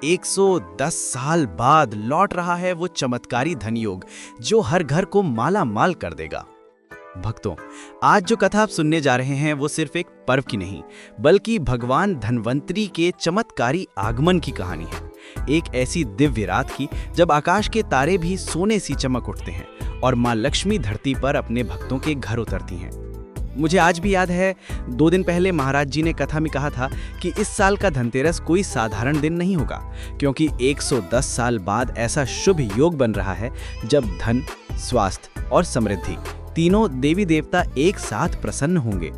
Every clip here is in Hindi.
110 साल बाद लौट रहा है वो चमत्कारी धन योग जो हर घर को माला माल कर देगा। भक्तों, आज जो कथा आप सुनने जा रहे हैं वो सिर्फ एक पर्व की नहीं बल्कि भगवान धन्वंतरी के चमत्कारी आगमन की कहानी है। एक ऐसी दिव्य रात की जब आकाश के तारे भी सोने सी चमक उठते हैं और मां लक्ष्मी धरती पर अपने भक्तों के घर उतरती हैं। मुझे आज भी याद है, 2 दिन पहले महाराज जी ने कथा में कहा था कि इस साल का धनतेरस कोई साधारण दिन नहीं होगा, क्योंकि 110 साल बाद ऐसा शुभ योग बन रहा है जब धन, स्वास्थ्य और समृद्धि तीनों देवी देवता एक साथ प्रसन्न होंगे।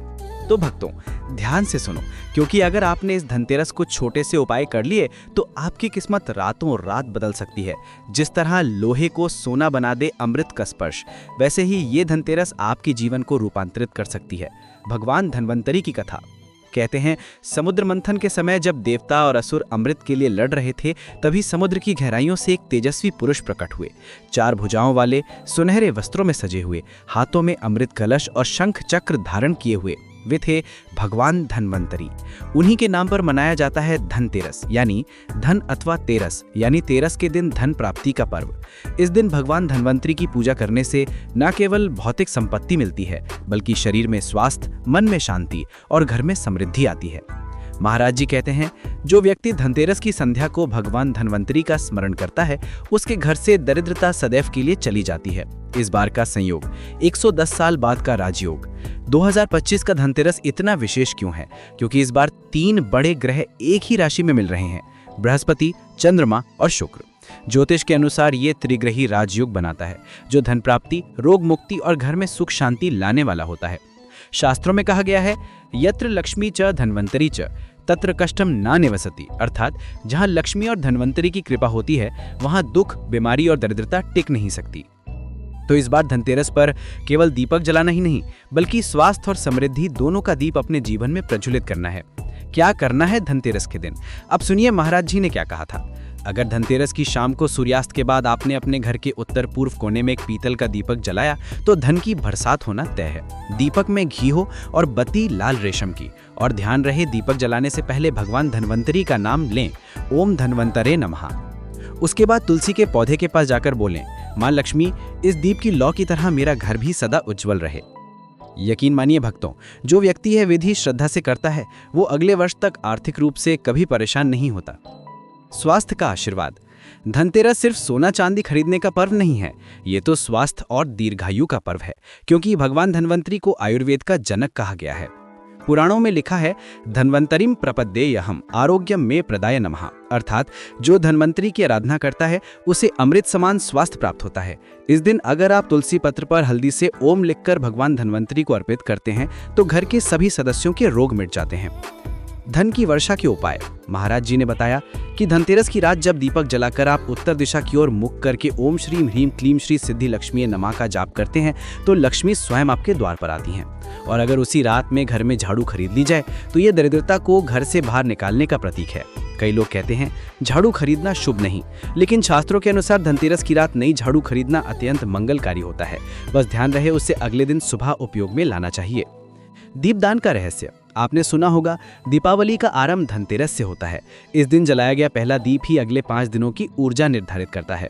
तो भक्तों, ध्यान से सुनो, क्योंकि अगर आपने इस धनतेरस को छोटे से उपाय कर लिए तो आपकी किस्मत रातों रात बदल सकती है। जिस तरह लोहे को सोना बना दे अमृत का स्पर्श, वैसे ही ये धनतेरस आपके जीवन को रूपांतरित कर सकती है। भगवान धन्वंतरी की कथा कहते हैं, समुद्र मंथन के समय जब देवता और असुर अमृत के लिए लड़ रहे थे, तभी समुद्र की गहराइयों से एक तेजस्वी पुरुष प्रकट हुए। 4 भुजाओं वाले, सुनहरे वस्त्रों में सजे हुए, हाथों में अमृत कलश और शंख चक्र धारण किए हुए वे थे भगवान धन्वंतरी। उन्हीं के नाम पर मनाया जाता है धनतेरस, यानी धन अथवा तेरस, यानी तेरस के दिन धन प्राप्ति का पर्व। इस दिन भगवान धन्वंतरी की पूजा करने से न केवल भौतिक संपत्ति मिलती है, बल्कि शरीर में स्वास्थ्य, मन में शांति और घर में समृद्धि आती है। महाराज जी कहते हैं, जो व्यक्ति धनतेरस की संध्या को भगवान धन्वंतरी का स्मरण करता है, उसके घर से दरिद्रता सदैव के लिए चली जाती है। इस बार का संयोग 110 साल बाद का राजयोग। 2025 का धनतेरस इतना विशेष क्यों है? क्योंकि इस बार 3 बड़े ग्रह एक ही राशि में मिल रहे हैं, बृहस्पति, चंद्रमा और शुक्र। ज्योतिष के अनुसार ये त्रिग्रही राजयोग बनाता है, जो धन प्राप्ति, रोग मुक्ति और घर में सुख शांति लाने वाला होता है। शास्त्रों में कहा गया है, यत्र लक्ष्मी च धन्वंतरी च तत्र कष्टम ना निवसति, अर्थात जहां लक्ष्मी और धन्वंतरी की कृपा होती है वहां दुख, बीमारी और दरिद्रता टिक नहीं सकती। तो इस बार धनतेरस पर केवल दीपक जलाना ही नहीं, बल्कि स्वास्थ्य और समृद्धि दोनों का दीप अपने जीवन में प्रज्वलित करना है। क्या करना है धनतेरस के दिन? अब सुनिए महाराज जी ने क्या कहा था। अगर धनतेरस की शाम को सूर्यास्त के बाद आपने अपने घर के उत्तर पूर्व कोने में एक पीतल का दीपक जलाया तो धन की बरसात होना तय है। दीपक में घी हो और बत्ती लाल रेशम की, और ध्यान रहे दीपक जलाने से पहले भगवान धन्वंतरी का नाम लें, ओम धन्वंतरे नमः। उसके बाद तुलसी के पौधे के पास जाकर बोलें, मां लक्ष्मी, इस दीप की लौ की तरह मेरा घर भी सदा उज्जवल रहे। यकीन मानिए भक्तों, जो व्यक्ति यह विधि श्रद्धा से करता है वो अगले वर्ष तक आर्थिक रूप से कभी परेशान नहीं होता। स्वास्थ्य का आशीर्वाद। धनतेरस सिर्फ सोना चांदी खरीदने का पर्व नहीं है, ये तो स्वास्थ्य और दीर्घायु का पर्व है, क्योंकि भगवान धन्वंतरी को आयुर्वेद का जनक कहा गया है। पुराणों में लिखा है, धन्वंतरिम प्रपद्येयहम आरोग्यम में प्रदाय नमः, अर्थात जो धन्वंतरी की आराधना करता है उसे अमृत समान स्वास्थ्य प्राप्त होता है। इस दिन अगर आप तुलसी पत्र पर हल्दी से ओम लिखकर भगवान धन्वंतरी को अर्पित करते हैं तो घर के सभी सदस्यों के रोग मिट जाते हैं। धन की वर्षा के उपाय। महाराज जी ने बताया कि धनतेरस की रात जब दीपक जलाकर आप उत्तर दिशा की ओर मुख करके ओम श्रीम ह्रीम क्लीम श्री सिद्धि लक्ष्मी नमः का जाप करते हैं तो लक्ष्मी स्वयं आपके द्वार पर आती हैं। और अगर उसी रात में घर में झाड़ू खरीद ली जाए तो ये दरिद्रता को घर से बाहर निकालने का प्रतीक है। कई लोग कहते हैं झाड़ू खरीदना शुभ नहीं, लेकिन शास्त्रों के अनुसार धनतेरस की रात नई झाड़ू खरीदना अत्यंत मंगलकारी होता है। बस ध्यान रहे उसे अगले दिन सुबह उपयोग में लाना चाहिए। दीपदान का रहस्य। आपने सुना होगा, दीपावली का आरंभ धनतेरस से होता है। इस दिन जलाया गया पहला दीप ही अगले 5 दिनों की ऊर्जा निर्धारित करता है।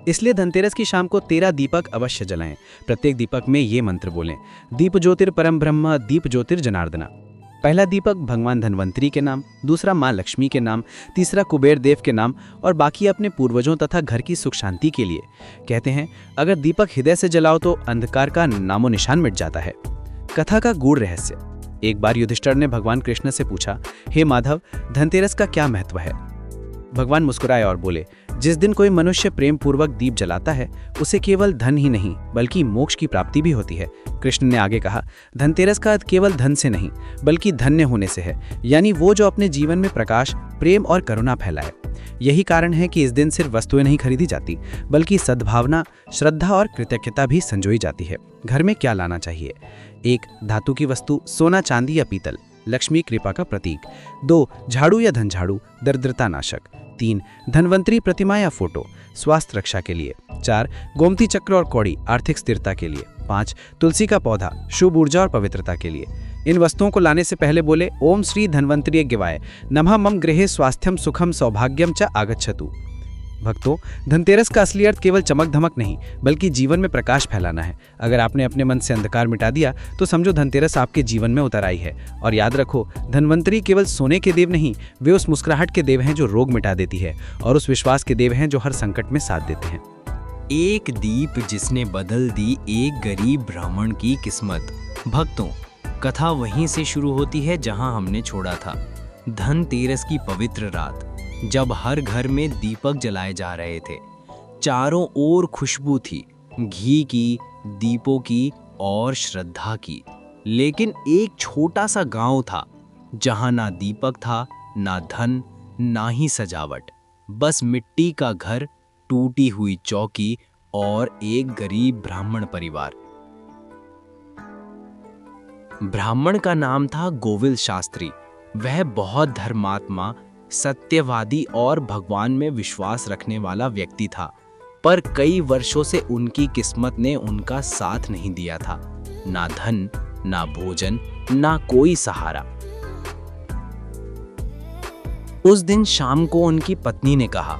इसलिए धनतेरस की शाम को 13 दीपक अवश्य जलाएं। प्रत्येक दीपक में ये मंत्र बोलें, दीप ज्योतिर परम ब्रह्म, दीप ज्योतिर जनार्दना। पहला दीपक भगवान धन्वंतरी के नाम, दूसरा मां लक्ष्मी के नाम, तीसरा कुबेर देव के नाम और बाकी अपने पूर्वजों तथा घर की सुख शांति के लिए। कहते हैं, अगर दीपक हृदय से जलाओ तो अंधकार का नामो निशान मिट जाता है। कथा का गूढ़ रहस्य। एक बार युधिष्ठिर ने भगवान कृष्ण से पूछा, हे माधव, धनतेरस का क्या महत्व है? भगवान मुस्कुराए और बोले, जिस दिन कोई मनुष्य प्रेम पूर्वक दीप जलाता है उसे केवल धन ही नहीं बल्कि मोक्ष की प्राप्ति भी होती है। कृष्ण ने आगे कहा, धनतेरस का अर्थ केवल धन से नहीं बल्कि धन्य होने से है, यानी वो जो अपने जीवन में प्रकाश, प्रेम और करुणा फैलाए। यही कारण है कि इस दिन सिर्फ वस्तुएं नहीं खरीदी जाती बल्कि सद्भावना, श्रद्धा और कृतज्ञता भी संजोई जाती है। घर में क्या लाना चाहिए? 1. धातु की वस्तु, सोना, चांदी या पीतल, लक्ष्मी कृपा का प्रतीक। 2. झाड़ू या धन झाड़ू, दरिद्रता नाशक। 3. धन्वंतरी प्रतिमा या फोटो, स्वास्थ्य रक्षा के लिए। 4. गोमती चक्र और कौड़ी, आर्थिक स्थिरता के लिए। 5. तुलसी का पौधा, शुभ ऊर्जा और पवित्रता के लिए। इन वस्तुओं को लाने से पहले बोले, ओम श्री धन्वंतरी गिवाय नमः मम गृहे स्वास्थ्यम सुखम सौभाग्यम च आगच्छतु। भक्तों, धनतेरस का असली अर्थ केवल चमक धमक नहीं बल्कि जीवन में प्रकाश फैलाना है। अगर आपने अपने मन से अंधकार मिटा दिया तो समझो धनतेरस आपके जीवन में उतर आई है। और याद रखो, धन्वंतरी केवल सोने के देव नहीं, वे उस मुस्कुराहट के देव हैं जो रोग मिटा देती है, और उस विश्वास के देव हैं जो हर संकट में साथ देते हैं। एक दीप जिसने बदल दी एक गरीब ब्राह्मण की किस्मत। भक्तों, कथा वहीं से शुरू होती है जहां हमने छोड़ा था। धनतेरस की पवित्र रात, जब हर घर में दीपक जलाए जा रहे थे। चारों ओर खुशबू थी, घी की, दीपों की और श्रद्धा की। लेकिन एक छोटा सा गांव था जहां ना दीपक था, ना धन, ना ही सजावट। बस मिट्टी का घर, टूटी हुई चौकी और एक गरीब ब्राह्मण परिवार। ब्राह्मण का नाम था गोविंद शास्त्री। वह बहुत धर्मात्मा, सत्यवादी और भगवान में विश्वास रखने वाला व्यक्ति था। पर कई वर्षों से उनकी किस्मत ने उनका साथ नहीं दिया था। ना धन, ना भोजन, ना कोई सहारा। उस दिन शाम को उनकी पत्नी ने कहा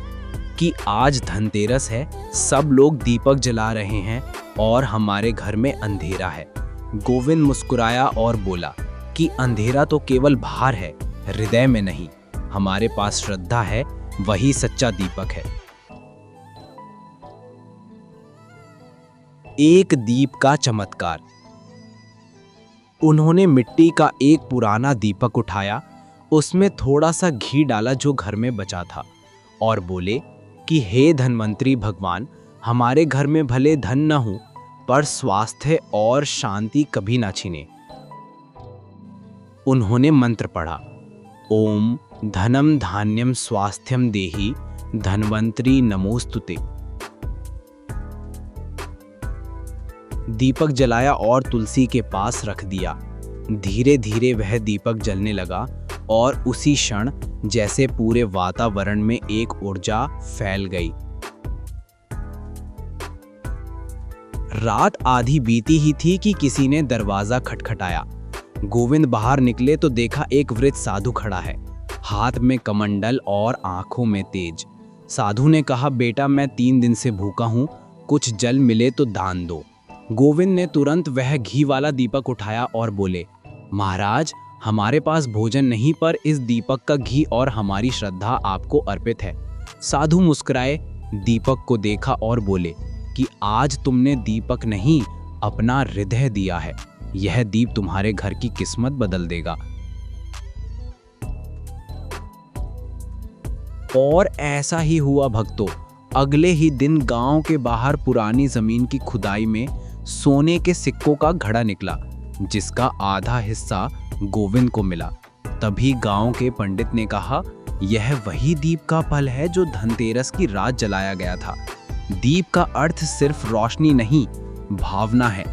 कि आज धनतेरस है, सब लोग दीपक जला रहे हैं और हमारे घर में अंधेरा है। गोविंद मुस्कुराया और बोला कि अंधेरा तो केवल बाहर है, हृदय में नहीं। हमारे पास श्रद्धा है, वही सच्चा दीपक है। एक दीप का चमत्कार। उन्होंने मिट्टी का एक पुराना दीपक उठाया, उसमें थोड़ा सा घी डाला जो घर में बचा था, और बोले कि हे धन्वंतरी भगवान, हमारे घर में भले धन न हो पर स्वास्थ्य और शांति कभी ना छीने। उन्होंने मंत्र पढ़ा, ओम धनम धान्यम स्वास्थ्यम देहि धन्वंतरी नमोस्तुते। दीपक जलाया और तुलसी के पास रख दिया। धीरे धीरे वह दीपक जलने लगा और उसी क्षण जैसे पूरे वातावरण में एक ऊर्जा फैल गई। रात आधी बीती ही थी कि किसी ने दरवाजा खटखटाया। गोविंद बाहर निकले तो देखा एक वृद्ध साधु खड़ा है, हाथ में कमंडल और आंखों में तेज। साधु ने कहा, बेटा मैं 3 दिन से भूखा हूं, कुछ जल मिले तो दान दो। गोविंद ने तुरंत वह घी वाला दीपक उठाया और बोले, महाराज हमारे पास भोजन नहीं पर इस दीपक का घी और हमारी श्रद्धा आपको अर्पित है। साधु मुस्कुराए, दीपक को देखा और बोले कि आज तुमने दीपक नहीं अपना हृदय दिया है, यह दीप तुम्हारे घर की किस्मत बदल देगा। और ऐसा ही हुआ भक्तों। अगले ही दिन गांव के बाहर पुरानी जमीन की खुदाई में सोने के सिक्कों का घड़ा निकला, जिसका आधा हिस्सा गोविंद को मिला। तभी गांव के पंडित ने कहा, यह वही दीप का फल है जो धनतेरस की रात जलाया गया था। दीप का अर्थ सिर्फ रोशनी नहीं, भावना है।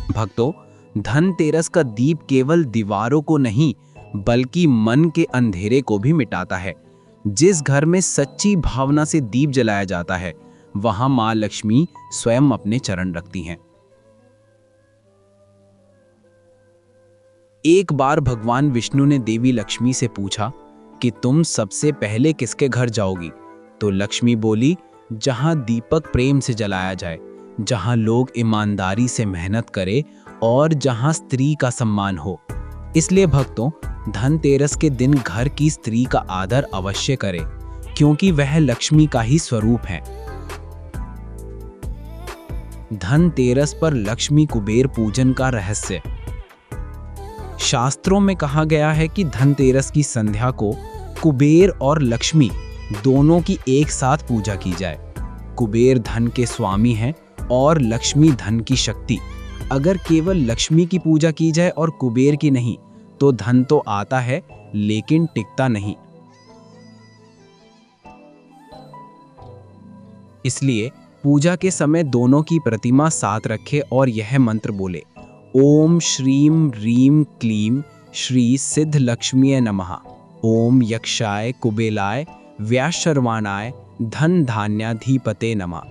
भक्तों, धनतेरस का दीप केवल दीवारों को नहीं बल्कि मन के अंधेरे को भी मिटाता है। जिस घर में सच्ची भावना से दीप जलाया जाता है, वहां मां लक्ष्मी स्वयं अपने चरण रखती हैं। एक बार भगवान विष्णु ने देवी लक्ष्मी से पूछा कि तुम सबसे पहले किसके घर जाओगी? तो लक्ष्मी बोली, जहां दीपक प्रेम से जलाया जाए, जहां लोग ईमानदारी से मेहनत करें और जहां स्त्री का सम्मान हो। इसलिए भक्तों, धनतेरस के दिन घर की स्त्री का आदर अवश्य करें, क्योंकि वह लक्ष्मी का ही स्वरूप है। धनतेरस पर लक्ष्मी कुबेर पूजन का रहस्य। शास्त्रों में कहा गया है कि धनतेरस की संध्या को कुबेर और लक्ष्मी दोनों की एक साथ पूजा की जाए। कुबेर धन के स्वामी हैं और लक्ष्मी धन की शक्ति। अगर केवल लक्ष्मी की पूजा की जाए और कुबेर की नहीं, तो धन तो आता है लेकिन टिकता नहीं। इसलिए पूजा के समय दोनों की प्रतिमा साथ रखें और यह मंत्र बोले, ओम श्रीम ह्रीम क्लीम श्री सिद्ध लक्ष्मीये नमः। ओम यक्षाय कुबेलाय व्याशर्वाणाय धन धान्याधिपते नमः।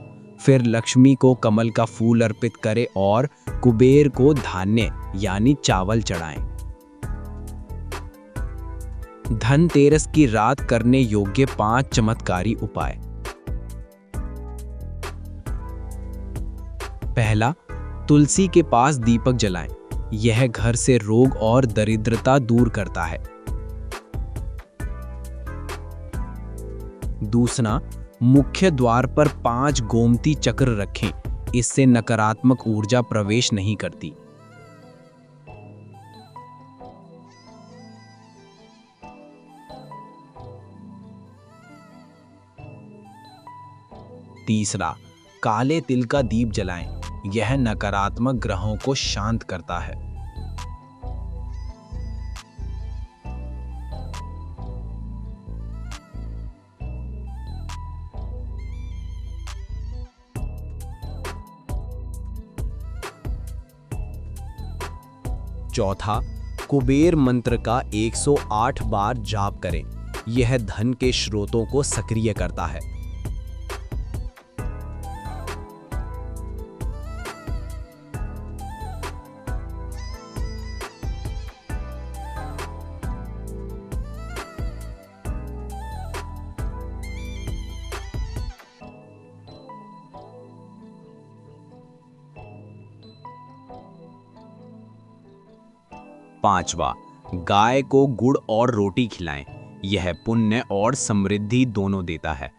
फिर लक्ष्मी को कमल का फूल अर्पित करे और कुबेर को धान्य यानी चावल चढ़ाएं। धनतेरस की रात करने योग्य 5 चमत्कारी उपाय। पहला, तुलसी के पास दीपक जलाएं। यह घर से रोग और दरिद्रता दूर करता है। दूसरा, मुख्य द्वार पर 5 गोमती चक्र रखें। इससे नकारात्मक ऊर्जा प्रवेश नहीं करती। तीसरा, काले तिल का दीप जलाएं। यह नकारात्मक ग्रहों को शांत करता है। चौथा, कुबेर मंत्र का 108 बार जाप करें। यह धन के स्रोतों को सक्रिय करता है। पांचवा, गाय को गुड़ और रोटी खिलाएं। यह पुण्य और समृद्धि दोनों देता है।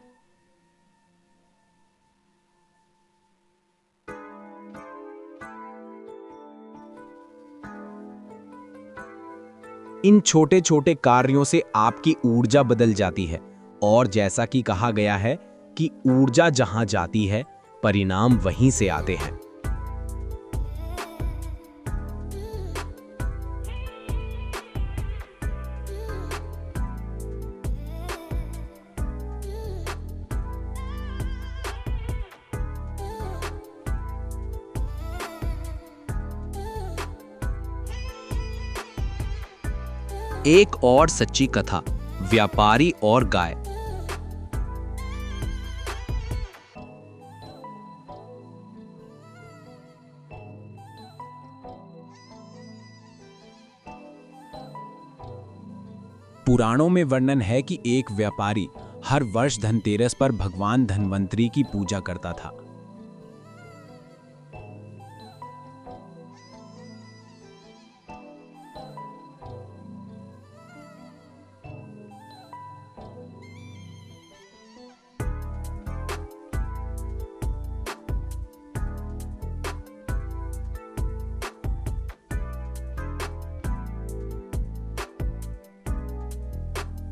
इन छोटे छोटे कार्यों से आपकी ऊर्जा बदल जाती है और जैसा कि कहा गया है कि ऊर्जा जहां जाती है, परिणाम वहीं से आते हैं। एक और सच्ची कथा, व्यापारी और गाय। पुराणों में वर्णन है कि एक व्यापारी हर वर्ष धनतेरस पर भगवान धन्वंतरी की पूजा करता था।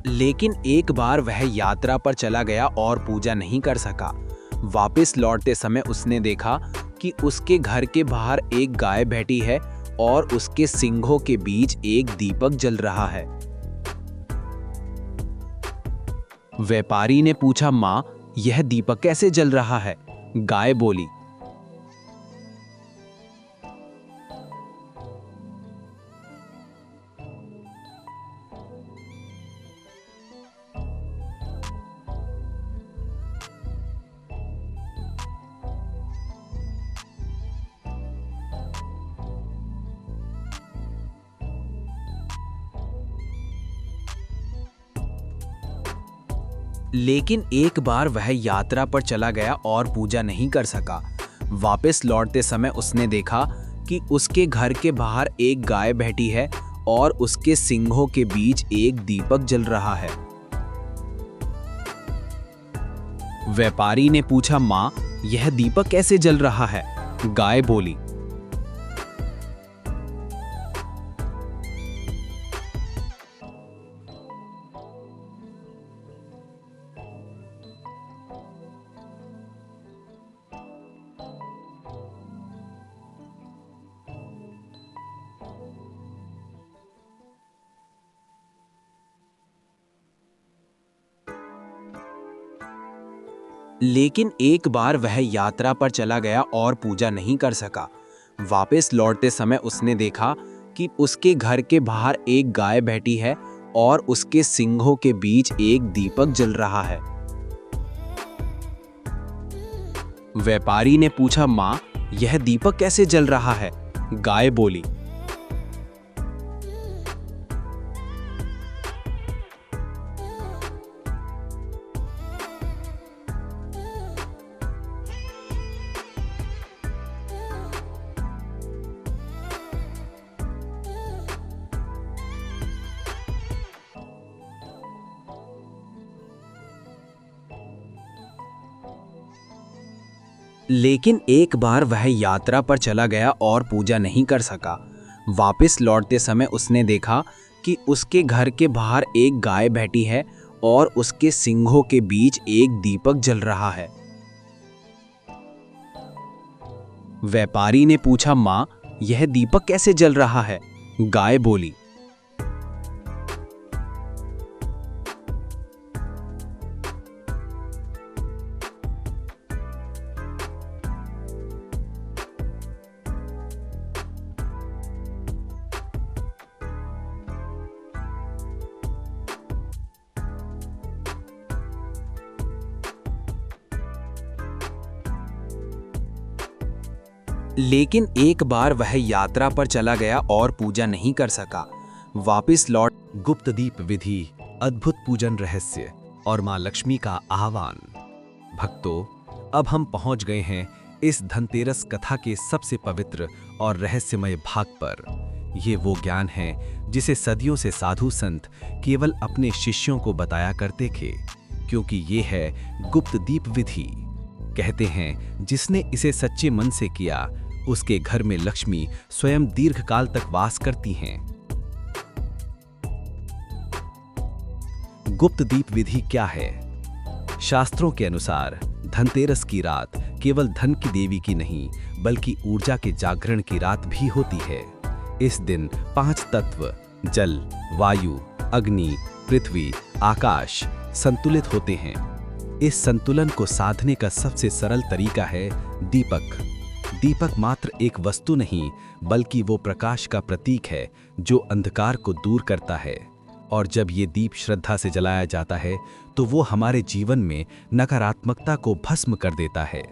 लेकिन एक बार वह यात्रा पर चला गया और पूजा नहीं कर सका। वापस लौटते समय उसने देखा कि उसके घर के बाहर एक गाय बैठी है और उसके सींगों के बीच एक दीपक जल रहा है। व्यापारी ने पूछा, माँ, यह दीपक कैसे जल रहा है? गाय बोली, लेकिन एक बार वह यात्रा पर चला गया और पूजा नहीं कर सका। वापस लौटते समय उसने देखा कि उसके घर के बाहर एक गाय बैठी है और उसके सींगों के बीच एक दीपक जल रहा है। व्यापारी ने पूछा, माँ, यह दीपक कैसे जल रहा है? गाय बोली, लेकिन एक बार वह यात्रा पर चला गया और पूजा नहीं कर सका। वापस लौटते समय उसने देखा कि उसके घर के बाहर एक गाय बैठी है और उसके सींगों के बीच एक दीपक जल रहा है। व्यापारी ने पूछा, माँ, यह दीपक कैसे जल रहा है? गाय बोली, लेकिन एक बार वह यात्रा पर चला गया और पूजा नहीं कर सका। वापस लौटते समय उसने देखा कि उसके घर के बाहर एक गाय बैठी है और उसके सींगों के बीच एक दीपक जल रहा है। व्यापारी ने पूछा, माँ, यह दीपक कैसे जल रहा है? गाय बोली, लेकिन एक बार वह यात्रा पर चला गया और पूजा नहीं कर सका। वापस लौट गुप्त दीप विधि, अद्भुत पूजन रहस्य और मां लक्ष्मी का आह्वान। भक्तों, अब हम पहुंच गए हैं इस धनतेरस कथा के सबसे पवित्र और रहस्यमय भाग पर। ये वो ज्ञान है जिसे सदियों से साधु संत केवल अपने शिष्यों को बताया करते थे, क्योंकि ये है गुप्त दीप विधि। कहते हैं, जिसने इसे सच्चे मन से किया, उसके घर में लक्ष्मी स्वयं दीर्घकाल तक वास करती हैं। गुप्त दीप विधि क्या है? शास्त्रों के अनुसार धनतेरस की रात केवल धन की देवी की नहीं, बल्कि ऊर्जा के जागरण की रात भी होती है। इस दिन 5 तत्व जल, वायु, अग्नि, पृथ्वी, आकाश संतुलित होते हैं। इस संतुलन को साधने का सबसे सरल तरीका है दीपक। दीपक मात्र एक वस्तु नहीं, बल्कि वो प्रकाश का प्रतीक है जो अंधकार को दूर करता है। और जब ये दीप श्रद्धा से जलाया जाता है, तो वो हमारे जीवन में नकारात्मकता को भस्म कर देता है।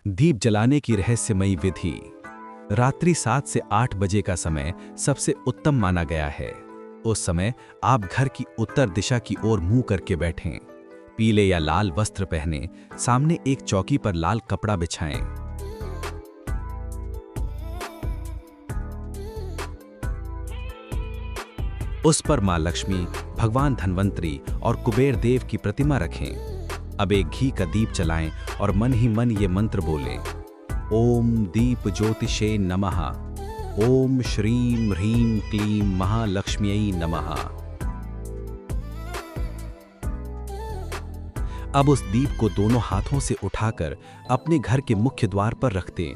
दीप जलाने की रहस्यमयी विधि। रात्रि 7 से 8 बजे का समय सबसे उत्तम माना गया है। उस समय आप घर की उत्तर दिशा की ओर मुंह करके बैठें। पीले या लाल वस्त्र पहने, सामने एक चौकी पर लाल कपड़ा बिछाएं। उस पर मां लक्ष्मी, भगवान धन्वंतरी और कुबेर देव की प्रतिमा रखें। अब एक घी का दीप जलाएं और मन ही मन ये मंत्र बोलें, ओम दीप ज्योतिषे नमः, ओम श्रीं ह्रीं क्लीं महालक्ष्म्यै नमः। अब उस दीप को दोनों हाथों से उठाकर अपने घर के मुख्य द्वार पर रख दें।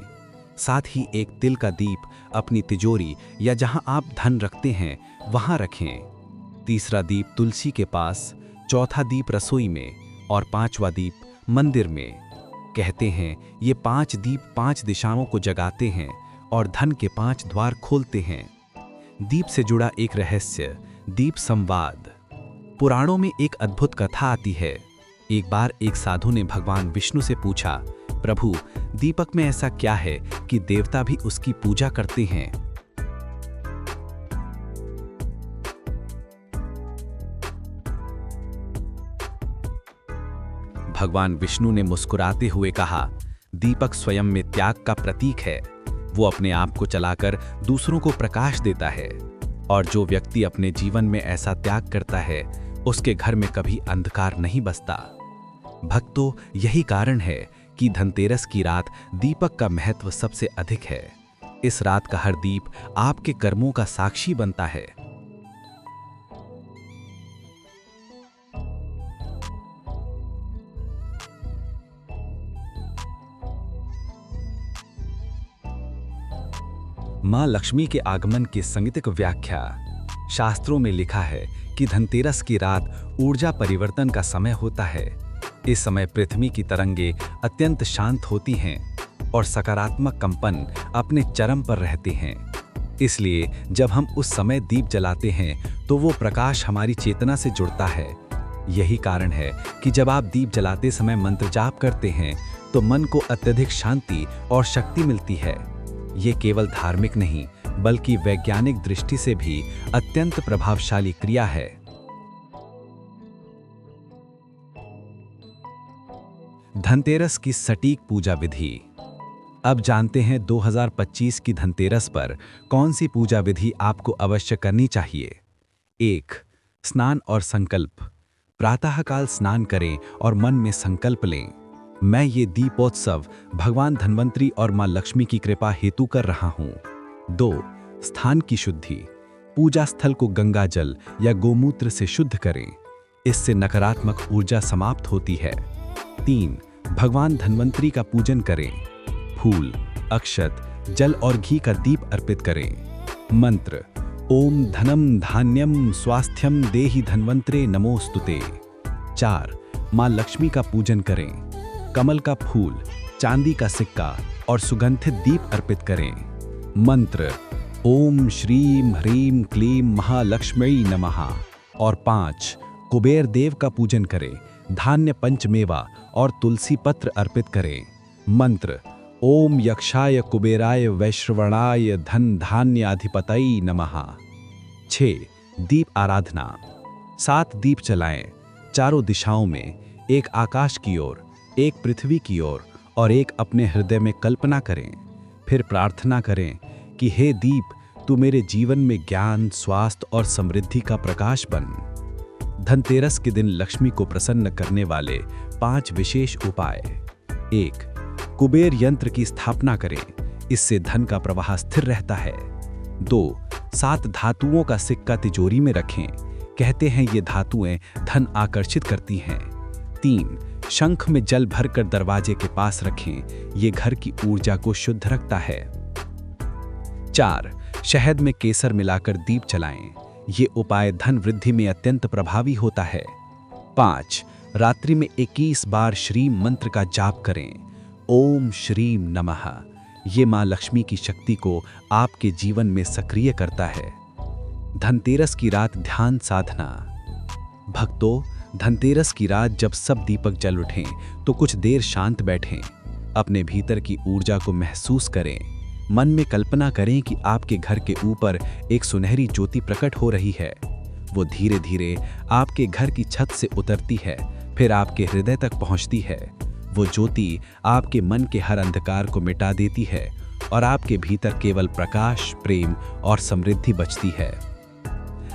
साथ ही एक तिल का दीप अपनी तिजोरी या जहां आप धन रखते हैं वहां रखें। तीसरा दीप तुलसी के पास, चौथा दीप रसोई में और 5वां दीप मंदिर में। कहते हैं, ये 5 दीप 5 दिशाओं को जगाते हैं और धन के 5 द्वार खोलते हैं। दीप से जुड़ा एक रहस्य, दीप संवाद। पुराणों में एक अद्भुत कथा आती है। एक बार एक साधु ने भगवान विष्णु से पूछा, प्रभु, दीपक में ऐसा क्या है कि देवता भी उसकी पूजा करते हैं? भगवान विष्णु ने मुस्कुराते हुए कहा, दीपक स्वयं में त्याग का प्रतीक है। वो अपने आप को चलाकर दूसरों को प्रकाश देता है, और जो व्यक्ति अपने जीवन में ऐसा त्याग करता है, उसके घर में कभी अंधकार नहीं बसता। भक्तों, यही कारण है कि धनतेरस की रात दीपक का महत्व सबसे अधिक है। इस रात का हर दीप आपके कर्मों का साक्षी बनता है। मां लक्ष्मी के आगमन की सांगीतिक व्याख्या। शास्त्रों में लिखा है कि धनतेरस की रात ऊर्जा परिवर्तन का समय होता है। इस समय पृथ्वी की तरंगें अत्यंत शांत होती हैं और सकारात्मक कंपन अपने चरम पर रहते हैं। इसलिए जब हम उस समय दीप जलाते हैं तो वो प्रकाश हमारी चेतना से जुड़ता है यही कारण है कि जब आप दीप जलाते समय मंत्र जाप करते हैं तो मन को अत्यधिक शांति और शक्ति मिलती है। ये केवल धार्मिक नहीं बल्कि वैज्ञानिक दृष्टि से भी अत्यंत प्रभावशाली क्रिया है। धनतेरस की सटीक पूजा विधि। अब जानते हैं 2025 की धनतेरस पर कौन सी पूजा विधि आपको अवश्य करनी चाहिए। 1. स्नान और संकल्प। प्रातःकाल स्नान करें और मन में संकल्प लें, मैं ये दीपोत्सव भगवान धन्वंतरी और मां लक्ष्मी की कृपा हेतु कर रहा हूँ। 2. स्थान की शुद्धि। पूजा स्थल को गंगा जल या गोमूत्र से शुद्ध करें, इससे नकारात्मक ऊर्जा समाप्त होती है। 3. भगवान धन्वंतरी का पूजन करें, फूल, अक्षत, जल और घी का दीप अर्पित करें। मंत्र: ओम धनम धान्यम स्वास्थ्यम देहि धन्वंतरे नमोस्तुते। 4. मां लक्ष्मी का पूजन करें, कमल का फूल, चांदी का सिक्का और सुगंधित दीप अर्पित करें। मंत्र: ओम श्रीम ह्रीम क्लीम महालक्ष्मी नमः। और 5. कुबेर देव का पूजन करें, धान्य पंचमेवा और तुलसी पत्र अर्पित करें। मंत्र: ओम यक्षाय कुबेराय वैश्रवणाय धन धान्याधिपतये नमः। 6. दीप आराधना। 7 दीप जलाएं, चारों दिशाओं में, एक आकाश की ओर, एक पृथ्वी की ओर और एक अपने हृदय में कल्पना करें। फिर प्रार्थना करें कि हे दीप, तू मेरे जीवन में ज्ञान, स्वास्थ्य और समृद्धि का प्रकाश बन। धनतेरस के दिन लक्ष्मी को प्रसन्न करने वाले 5 विशेष उपाय। 1. कुबेर यंत्र की स्थापना करें, इससे धन का प्रवाह स्थिर रहता है। 2. 7 धातुओं का सिक्का तिजोरी में रखें, कहते हैं ये धातुएं धन आकर्षित करती हैं। 3. शंख में जल भरकर दरवाजे के पास रखें, ये घर की ऊर्जा को शुद्ध रखता है। 4. शहद में केसर मिलाकर दीप जलाएं, ये उपाय धन वृद्धि में अत्यंत प्रभावी होता है। 5. रात्रि में 21 बार श्रीम मंत्र का जाप करें, ओम श्रीम नमः। ये मां लक्ष्मी की शक्ति को आपके जीवन में सक्रिय करता है। धनतेरस की रात ध्यान साधना। भक्तों, धनतेरस की रात जब सब दीपक जल उठें तो कुछ देर शांत बैठें, अपने भीतर की ऊर्जा को महसूस करें। मन में कल्पना करें कि आपके घर के ऊपर एक सुनहरी ज्योति प्रकट हो रही है। वो धीरे धीरे आपके घर की छत से उतरती है, फिर आपके हृदय तक पहुंचती है। वो ज्योति आपके मन के हर अंधकार को मिटा देती है और आपके भीतर केवल प्रकाश, प्रेम और समृद्धि बचती है।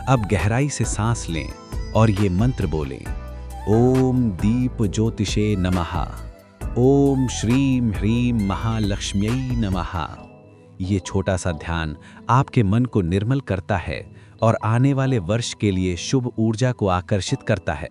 अब गहराई से सांस लें और ये मंत्र बोलें, ओम दीप ज्योतिषे नमः, ओम श्रीम ह्रीम महालक्ष्म्यै नमः। ये छोटा सा ध्यान आपके मन को निर्मल करता है और आने वाले वर्ष के लिए शुभ ऊर्जा को आकर्षित करता है।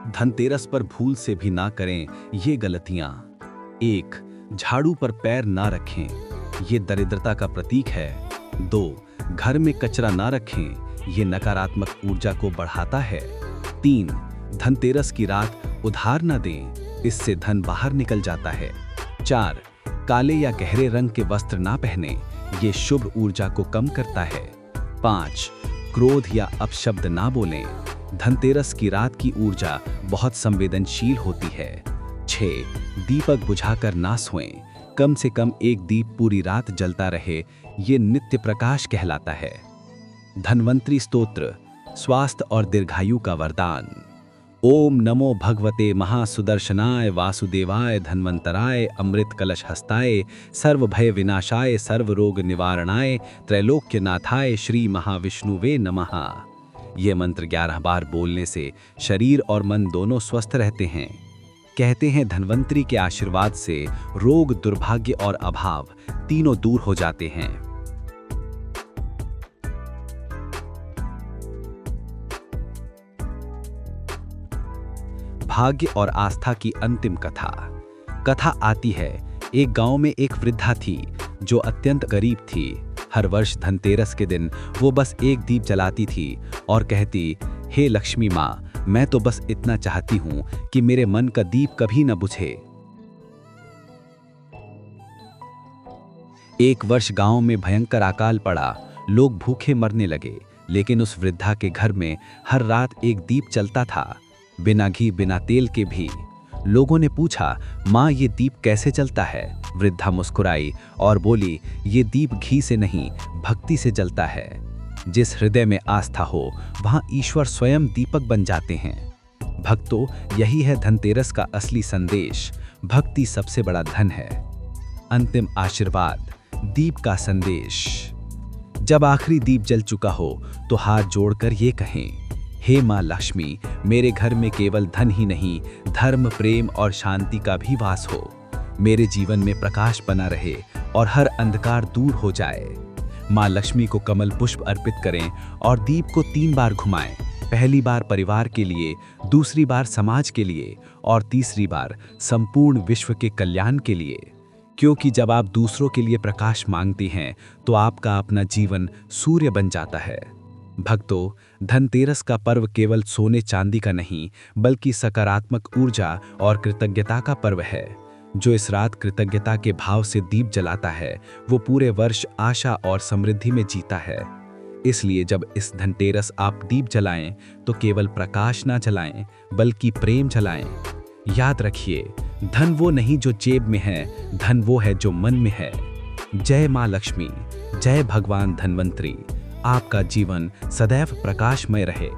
धनतेरस पर भूल से भी ना करें ये गलतियां। 1. झाड़ू पर पैर ना रखें, ये दरिद्रता का प्रतीक है। 2. घर में कचरा ना रखें, ये नकारात्मक ऊर्जा को बढ़ाता है। 3. धनतेरस की रात उधार ना दें, इससे धन बाहर निकल जाता है। 4. काले या गहरे रंग के वस्त्र ना पहने, ये शुभ ऊर्जा को कम करता है। 5. क्रोध या अपशब्द ना बोलें, धनतेरस की रात की ऊर्जा बहुत संवेदनशील होती है। 6. दीपक बुझाकर ना सोएं, कम से कम एक दीप पूरी रात जलता रहे, ये नित्य प्रकाश कहलाता है। धन्वंतरी स्तोत्र, स्वास्थ्य और दीर्घायु का वरदान। ओम नमो भगवते महासुदर्शनाय वासुदेवाय धन्वंतराय अमृत कलश हस्ताय सर्वभय विनाशाय सर्वरोग निवारणाय त्रैलोक्यनाथाय श्री महाविष्णुवे नमः। ये मंत्र 11 बार बोलने से शरीर और मन दोनों स्वस्थ रहते हैं। कहते हैं धन्वंतरी के आशीर्वाद से रोग, दुर्भाग्य और अभाव तीनों दूर हो जाते हैं। भाग्य और आस्था की अंतिम कथा। कथा आती है, एक गांव में एक वृद्धा थी जो अत्यंत गरीब थी। हर वर्ष धनतेरस के दिन वो बस एक दीप जलाती थी और कहती, हे लक्ष्मी माँ, मैं तो बस इतना चाहती हूँ कि मेरे मन का दीप कभी न बुझे। एक वर्ष गांव में भयंकर अकाल पड़ा, लोग भूखे मरने लगे, लेकिन उस वृद्धा के घर में हर रात एक दीप चलता था, बिना घी बिना तेल के भी। लोगों ने पूछा, माँ ये दीप कैसे चलता है? वृद्धा मुस्कुराई और बोली, ये दीप घी से नहीं, भक्ति से जलता है। जिस हृदय में आस्था हो वहाँ ईश्वर स्वयं दीपक बन जाते हैं। भक्तों, यही है धनतेरस का असली संदेश। भक्ति सबसे बड़ा धन है। अंतिम आशीर्वाद, दीप का संदेश। जब आखिरी दीप जल चुका हो तो हाथ जोड़कर ये कहें, हे माँ लक्ष्मी, मेरे घर में केवल धन ही नहीं, धर्म, प्रेम और शांति का भी वास हो। मेरे जीवन में प्रकाश बना रहे और हर अंधकार दूर हो जाए। माँ लक्ष्मी को कमल पुष्प अर्पित करें और दीप को 3 बार घुमाएं। पहली बार परिवार के लिए, दूसरी बार समाज के लिए और तीसरी बार संपूर्ण विश्व के कल्याण के लिए। क्योंकि जब आप दूसरों के लिए प्रकाश मांगते हैं तो आपका अपना जीवन सूर्य बन जाता है। भक्तों, धनतेरस का पर्व केवल सोने चांदी का नहीं, बल्कि सकारात्मक ऊर्जा और कृतज्ञता का पर्व है। जो इस रात कृतज्ञता के भाव से दीप जलाता है, वो पूरे वर्ष आशा और समृद्धि में जीता है। इसलिए जब इस धनतेरस आप दीप जलाएं तो केवल प्रकाश ना जलाएं, बल्कि प्रेम जलाएं। याद रखिए, धन वो नहीं जो जेब में है, धन वो है जो मन में है। जय माँ लक्ष्मी, जय भगवान धन्वंतरी। आपका जीवन सदैव प्रकाशमय रहे।